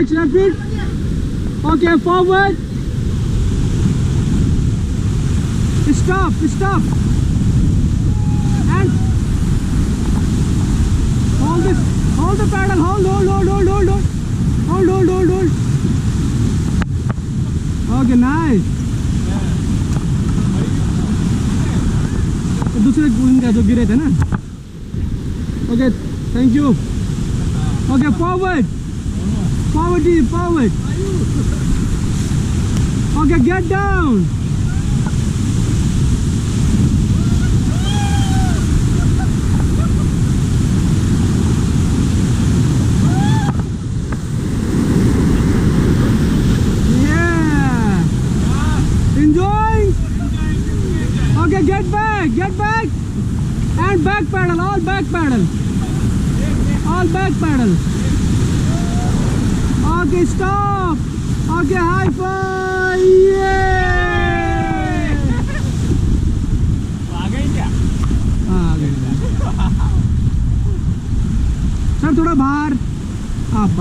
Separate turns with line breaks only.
next left feet. Okay, forward. Stop, stop. And hold this, hold the pedal, hold. Okay, nice. दूसरे इनका जो गिरे थे ना. Okay, thank you. Okay, forward. Forward. Okay, get down. Get back and back pedal, all back pedal. Okay, stop. Okay, high five. Yeah. आ गए क्या? आ गए. Sir थोड़ा बाहर आप.